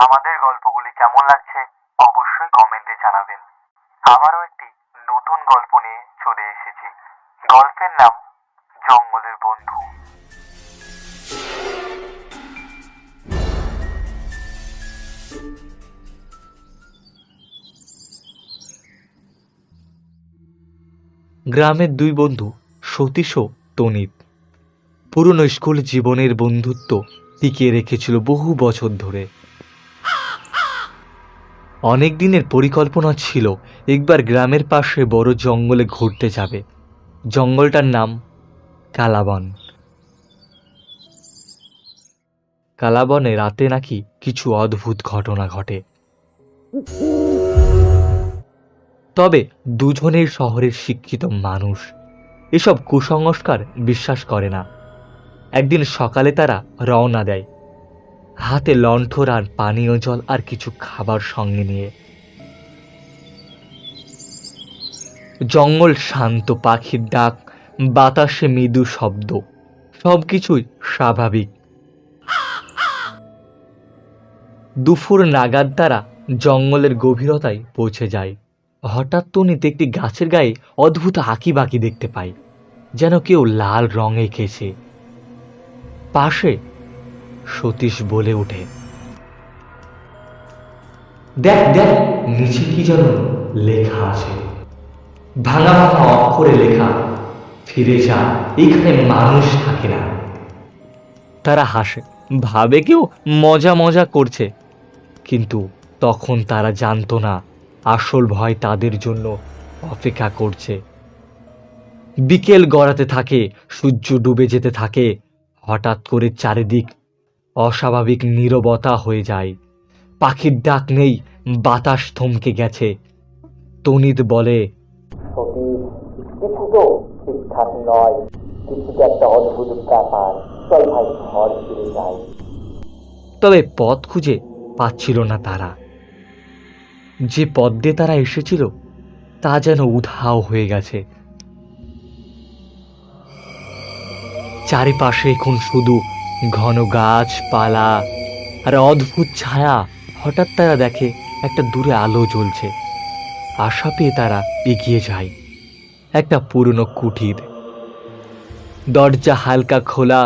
আমাদের গল্পগুলি কেমন লাগছে অবশ্যই কমেন্টে জানাবেন। আবারও একটি নতুন গল্প নিয়ে চলে এসেছি। গল্পের নাম জঙ্গলের বন্ধু। গ্রামের দুই বন্ধু সতীশ ও তনিত পুরনো স্কুল জীবনের বন্ধুত্ব টিকিয়ে রেখেছিল বহু বছর ধরে। অনেক দিনের পরিকল্পনা ছিল একবার গ্রামের পাশে বড় জঙ্গলে ঘুরতে যাবে। জঙ্গলটার নাম কালাবন। কালাবনে রাতে নাকি কিছু অদ্ভুত ঘটনা ঘটে। তবে দুজনের শহরের শিক্ষিত মানুষ এসব কুসংস্কার বিশ্বাস করে না। একদিন সকালে তারা রওনা দেয়, হাতে লণ্ঠন আর পানীয় জল আর কিছু খাবার সঙ্গে নিয়ে। জঙ্গল শান্ত, পাখির ডাক, বাতাসে মৃদু শব্দ, সবকিছুই স্বাভাবিক। দুপুর নাগাদ তারা জঙ্গলের গভীরতায় পৌঁছে যায়। হঠাৎ তনিত একটি গাছের গায়ে অদ্ভুত আঁকিবাঁকি দেখতে পায়, যেন কেউ লাল রং এঁকেছে। পাশে সতীশ বলে ওঠে, দেখ দেখ, নিচে কি যেন লেখা আছে, ভাঙা ভাঙা অক্ষরে লেখা, ফিরে যা, এখানে মানুষ থাকে না। তারা হাসে, ভাবে কেউ মজা মজা করছে, কিন্তু তখন তারা জানতো না আসল ভয় তাদের জন্য অপেক্ষা করছে। বিকেল গড়াতে থাকে, সূর্য ডুবে যেতে থাকে। হঠাৎ করে চারিদিক অস্বাভাবিক নীরবতা হয়ে যায়। পাখির ডাক নেই, বাতাস থমকে গেছে। তনিত বলে, সতীশ, কিছু তো ঠিকঠাক নয়, কিছু তো একটা অদ্ভুত ব্যাপার। চল ভাই, ঘর ফিরে যাই। তবে পথ খুঁজে পাচ্ছিল না তারা। যে পথ দিয়ে তারা এসেছিল তা যেন উধাও হয়ে গেছে। চারিপাশে এখন শুধু ঘন গাছপালা আর অদ্ভুত ছায়া। হঠাৎ তারা দেখে একটা দূরে আলো জ্বলছে। আশা পেয়ে তারা এগিয়ে যায়। একটা পুরনো কুঠির, দরজা হালকা খোলা।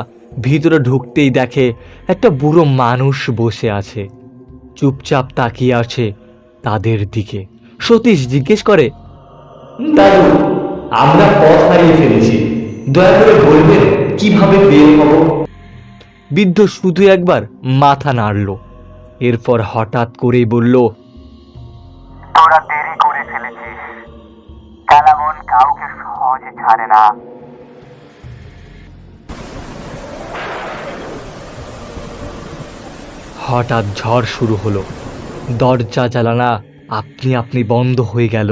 ভিতরে ঢুকতেই দেখে একটা বুড়ো মানুষ বসে আছে, চুপচাপ তাকিয়ে আছে তাদের দিকে। সতীশ জিজ্ঞেস করে, দাদু, আমরা পথ হারিয়ে ফেলেছি, দয়া করে বলবেন কিভাবে বের হব? বৃদ্ধ শুধু একবার মাথা নাড়ল, এরপর হঠাৎ করেই বলল, তোরা দেরি করে ফেলেছিস। কালাবন কাউকে সহজে ছাড়ে না। হঠাৎ ঝড় শুরু হলো। দরজা জানালা আপনি আপনি বন্ধ হয়ে গেল।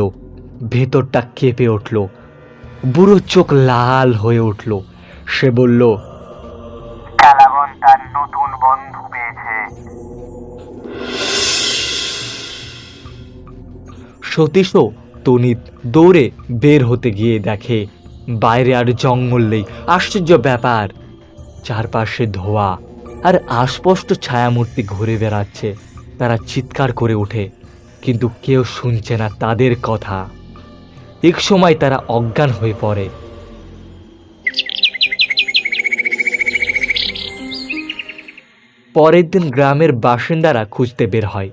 ভেতরটা কেঁপে উঠল। বুড়ো চোখ লাল হয়ে উঠল। সে বলল, কালাবন তার নতুন বন্ধু পেয়েছে। সতীশ ও তনিত দৌড়ে বের হতে গিয়ে দেখে বাইরে আর জঙ্গল নেই। আশ্চর্য ব্যাপার, চারপাশে ধোঁয়া আর অস্পষ্ট ছায়ামূর্তি ঘুরে বেড়াচ্ছে। তারা চিৎকার করে ওঠে, কিন্তু কেউ শুনছে না তাদের কথা। এক সময় তারা অজ্ঞান হয়ে পড়ে। পরের দিন গ্রামের বাসিন্দারা খুঁজতে বের হয়।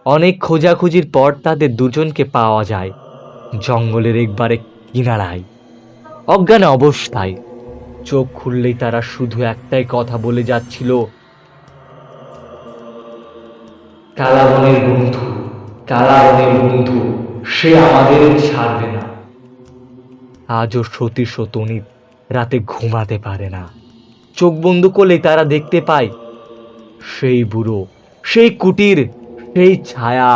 অনেক খোঁজাখুঁজির পর তাদের দুজনকে পাওয়া যায় জঙ্গলের একবারে কিনারায়, অজ্ঞান অবস্থায়। চোখ খুললেই তারা শুধু একটাই কথা বলে যাচ্ছিল, কালাবনের বন্ধু, কালাবনের বন্ধু, সে আমাদের ছাড়বে না। আজও সতীশ ও তনিত রাতে ঘুমাতে পারে না। চোখ বন্ধ করলেই তারা দেখতে পায় সেই বুড়ো, সেই কুটির, সেই ছায়া।